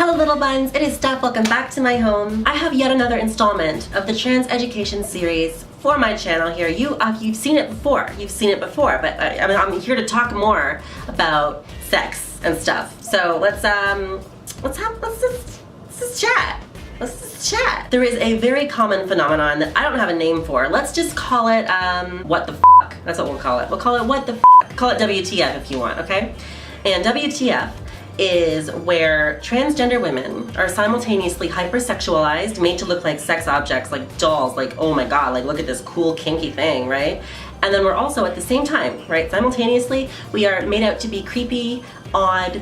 Hello little buns, it is Steph, welcome back to my home. I have yet another installment of the trans education series for my channel here. You've seen it before, but I'm here to talk more about sex and stuff. So let's just chat. Let's chat. There is a very common phenomenon that I don't have a name for. Let's just call it, what the fuck. That's what we'll call it. We'll call it what the fuck. Call it WTF if you want, okay? And WTF is where transgender women are simultaneously hypersexualized, made to look like sex objects, like dolls, like, oh my god, like look at this cool kinky thing, right? And then we're also at the same time, right, simultaneously, we are made out to be creepy, odd,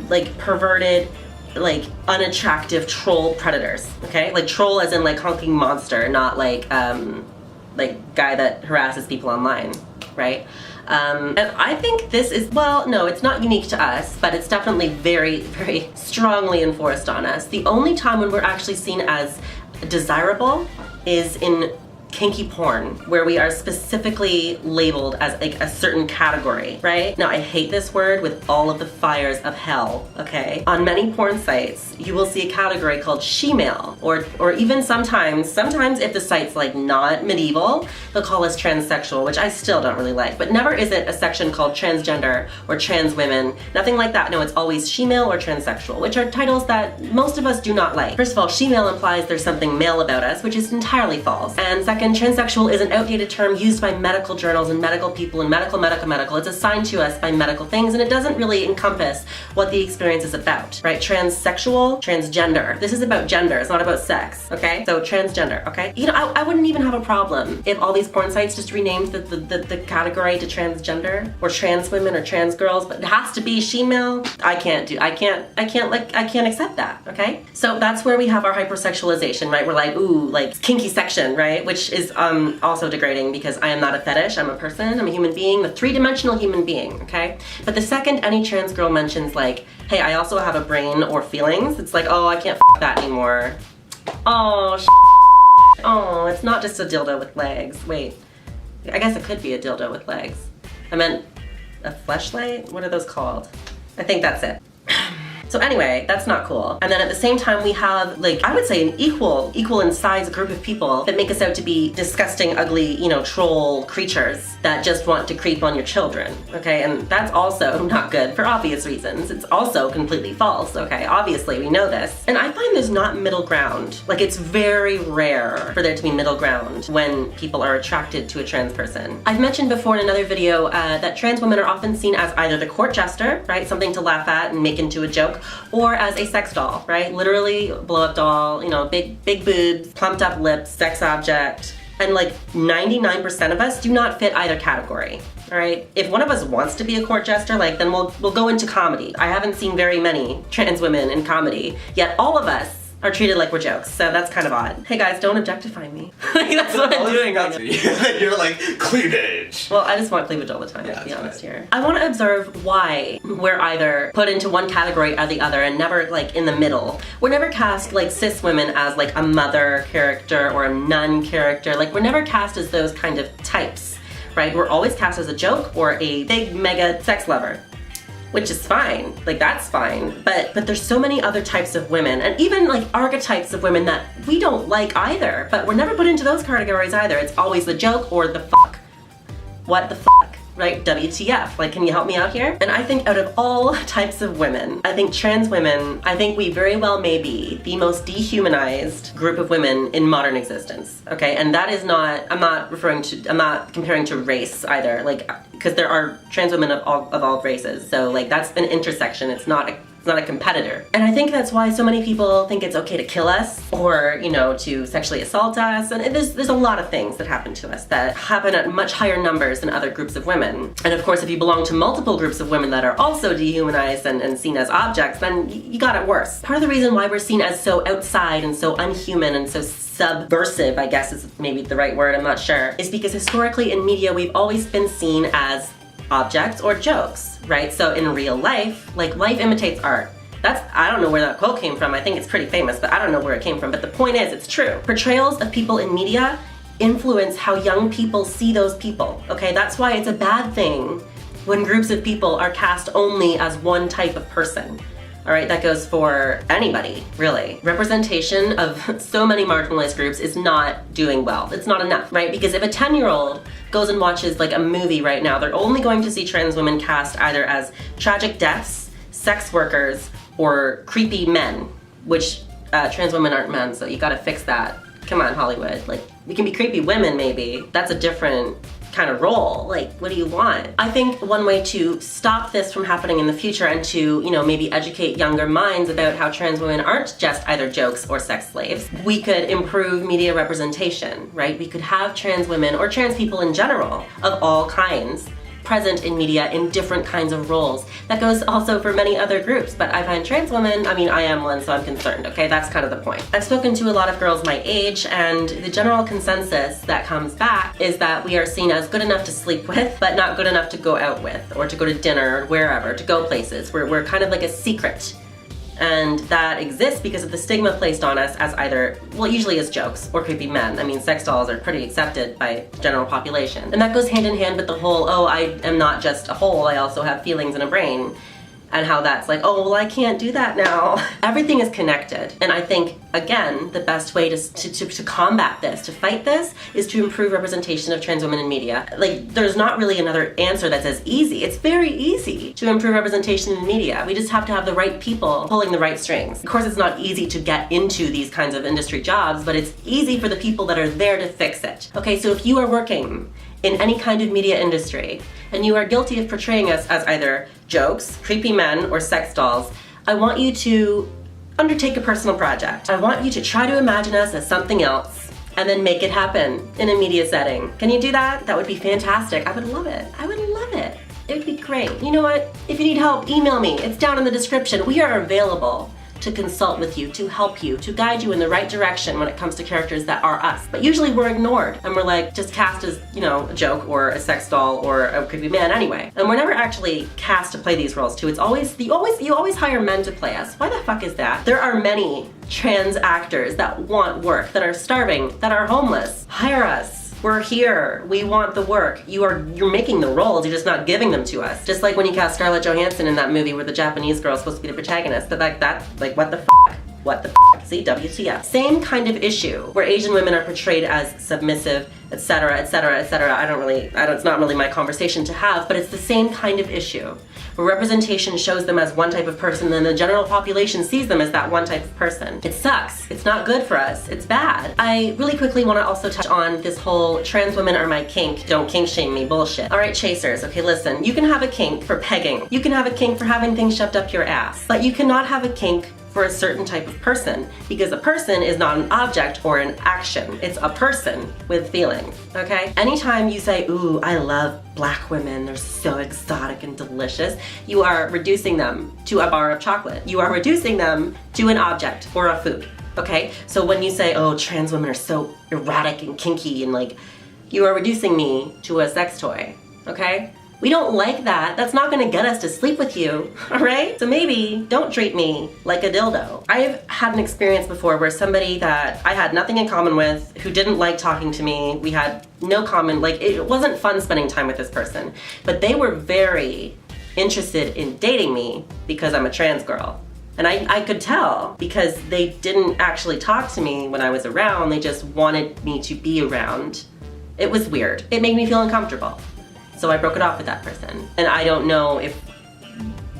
like perverted, like unattractive troll predators, okay? Like troll as in like honking monster, not like guy that harasses people online, right? And I think this is, well, no, it's not unique to us, but it's definitely very, very strongly enforced on us. The only time when we're actually seen as desirable is in kinky porn, where we are specifically labeled as like a certain category, right? Now I hate this word with all of the fires of hell, okay? On many porn sites, you will see a category called she-male, or even sometimes if the site's like not medieval, they'll call us transsexual, which I still don't really like, but never is it a section called transgender or trans women, nothing like that. No, it's always she-male or transsexual, which are titles that most of us do not like. First of all, she-male implies there's something male about us, which is entirely false. And second, transsexual is an outdated term used by medical journals and medical people and medical. It's assigned to us by medical things, and it doesn't really encompass what the experience is about, right? Transsexual, transgender. This is about gender, it's not about sex, okay? So transgender, okay? You know, I wouldn't even have a problem if all these porn sites just renamed the category to transgender, or trans women, or trans girls, but it has to be she-male. I can't accept that, okay? So that's where we have our hypersexualization, right? We're like, ooh, like kinky section, right? Which is also degrading because I am not a fetish, I'm a person, I'm a human being, a three-dimensional human being, okay? But the second any trans girl mentions like, hey, I also have a brain or feelings, it's like, oh, I can't f that anymore. Oh, oh, it's not just a dildo with legs. Wait, I guess it could be a dildo with legs. I meant a fleshlight? What are those called? I think that's it. So anyway, that's not cool. And then at the same time we have, like, I would say an equal in size group of people that make us out to be disgusting, ugly, you know, troll creatures that just want to creep on your children, okay? And that's also not good for obvious reasons. It's also completely false, okay? Obviously, we know this. And I find there's not middle ground. Like, it's very rare for there to be middle ground when people are attracted to a trans person. I've mentioned before in another video that trans women are often seen as either the court jester, right? Something to laugh at and make into a joke, or as a sex doll, right? Literally blow-up doll, you know, big boobs, plumped up lips, sex object. And like 99% of us do not fit either category, all right? If one of us wants to be a court jester, like then we'll go into comedy. I haven't seen very many trans women in comedy, yet all of us are treated like we're jokes, so that's kind of odd. Hey guys, don't objectify me. That's what I'm doing right now. You're like, cleavage. Well, I just want cleavage all the time, to be honest here. I want to observe why we're either put into one category or the other and never like in the middle. We're never cast like cis women as like a mother character or a nun character. Like we're never cast as those kind of types, right? We're always cast as a joke or a big mega sex lover, which is fine, like that's fine, but there's so many other types of women, and even like archetypes of women that we don't like either, but we're never put into those categories either. It's always the joke or the fuck. What the fuck, right? WTF, like can you help me out here? And I think out of all types of women, I think trans women, I think we very well may be the most dehumanized group of women in modern existence, okay? And that is not, I'm not comparing to race either, like, because there are trans women of all races, so like that's an intersection, it's not a competitor. And I think that's why so many people think it's okay to kill us or, you know, to sexually assault us. And there's a lot of things that happen to us that happen at much higher numbers than other groups of women. And of course, if you belong to multiple groups of women that are also dehumanized and seen as objects, then you got it worse. Part of the reason why we're seen as so outside and so unhuman and so subversive, I guess is maybe the right word, I'm not sure, is because historically in media we've always been seen as objects or jokes, right? So in real life, like life imitates art. I don't know where that quote came from. I think it's pretty famous, but I don't know where it came from. But the point is, it's true. Portrayals of people in media influence how young people see those people, okay? That's why it's a bad thing when groups of people are cast only as one type of person. All right, that goes for anybody, really. Representation of so many marginalized groups is not doing well. It's not enough, right? Because if a 10-year-old goes and watches like a movie right now, they're only going to see trans women cast either as tragic deaths, sex workers, or creepy men, which trans women aren't men, so you gotta fix that. Come on, Hollywood. Like, we can be creepy women, maybe. That's a different kind of role. Like, what do you want? I think one way to stop this from happening in the future and to, maybe educate younger minds about how trans women aren't just either jokes or sex slaves, we could improve media representation, right? We could have trans women or trans people in general of all kinds present in media in different kinds of roles. That goes also for many other groups, but I find trans women, I am one, so I'm concerned, okay? That's kind of the point. I've spoken to a lot of girls my age, and the general consensus that comes back is that we are seen as good enough to sleep with, but not good enough to go out with, or to go to dinner, or wherever, to go places. We're kind of like a secret. And that exists because of the stigma placed on us as either, usually as jokes or creepy men. Sex dolls are pretty accepted by the general population. And that goes hand in hand with the whole, I am not just a whole, I also have feelings and a brain. And how that's like, I can't do that now. Everything is connected. And I think, again, the best way to combat this, to fight this, is to improve representation of trans women in media. Like, there's not really another answer that's as easy. It's very easy to improve representation in media. We just have to have the right people pulling the right strings. Of course, it's not easy to get into these kinds of industry jobs, but it's easy for the people that are there to fix it. Okay, so if you are working in any kind of media industry, and you are guilty of portraying us as either jokes, creepy men, or sex dolls, I want you to undertake a personal project. I want you to try to imagine us as something else, and then make it happen in a media setting. Can you do that? That would be fantastic. I would love it. I would love it. It would be great. You know what? If you need help, email me. It's down in the description. We are available to consult with you, to help you, to guide you in the right direction when it comes to characters that are us. But usually we're ignored and we're like just cast as, a joke or a sex doll or a creepy man anyway. And we're never actually cast to play these roles too. It's always, you always hire men to play us. Why the fuck is that? There are many trans actors that want work, that are starving, that are homeless. Hire us. We're here. We want the work. You're making the roles, you're just not giving them to us. Just like when you cast Scarlett Johansson in that movie where the Japanese girl is supposed to be the protagonist. But what the f***? What the f***? See, WTF. Same kind of issue where Asian women are portrayed as submissive, etc., etc., etc. It's not really my conversation to have, but it's the same kind of issue. Where representation shows them as one type of person and the general population sees them as that one type of person. It sucks. It's not good for us. It's bad. I really quickly want to also touch on this whole trans women are my kink, don't kink shame me bullshit. Alright, chasers, okay, listen, you can have a kink for pegging. You can have a kink for having things shoved up your ass. But you cannot have a kink for a certain type of person, because a person is not an object or an action. It's a person with feelings, okay? Anytime you say, ooh, I love black women, they're so exotic and delicious, you are reducing them to a bar of chocolate. You are reducing them to an object or a food, okay? So when you say, oh, trans women are so erotic and kinky and you are reducing me to a sex toy, okay? We don't like that. That's not gonna get us to sleep with you, all right? So maybe don't treat me like a dildo. I've had an experience before where somebody that I had nothing in common with, who didn't like talking to me, we had no common, it wasn't fun spending time with this person, but they were very interested in dating me because I'm a trans girl. And I could tell because they didn't actually talk to me when I was around, they just wanted me to be around. It was weird. It made me feel uncomfortable. So I broke it off with that person. And I don't know if,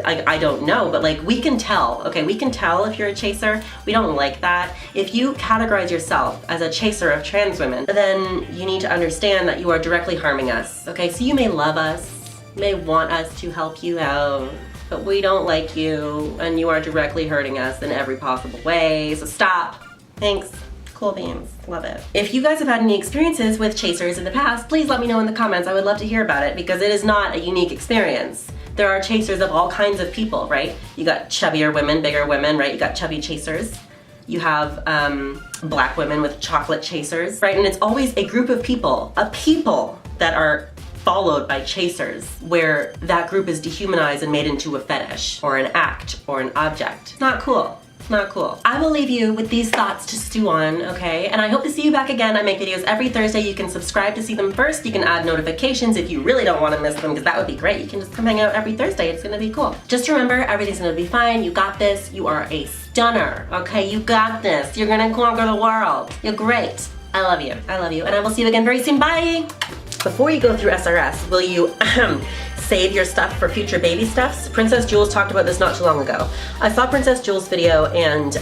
I don't know, but we can tell, okay? We can tell if you're a chaser. We don't like that. If you categorize yourself as a chaser of trans women, then you need to understand that you are directly harming us, okay? So you may love us, may want us to help you out, but we don't like you, and you are directly hurting us in every possible way, so stop. Thanks. Cool beans. Love it. If you guys have had any experiences with chasers in the past, please let me know in the comments. I would love to hear about it because it is not a unique experience. There are chasers of all kinds of people, right? You got chubbier women, bigger women, right? You got chubby chasers. You have black women with chocolate chasers, right? And it's always a group of people, that are followed by chasers, where that group is dehumanized and made into a fetish or an act or an object. It's not cool. Not cool. I will leave you with these thoughts to stew on, okay? And I hope to see you back again. I make videos every Thursday. You can subscribe to see them first. You can add notifications if you really don't want to miss them, because that would be great. You can just come hang out every Thursday. It's gonna be cool. Just remember, everything's gonna be fine. You got this. You are a stunner, okay? You got this. You're gonna conquer the world. You're great. I love you. I love you. And I will see you again very soon. Bye! Before you go through SRS, will you save your stuff for future baby stuffs? Princess Jules talked about this not too long ago. I saw Princess Jules' video and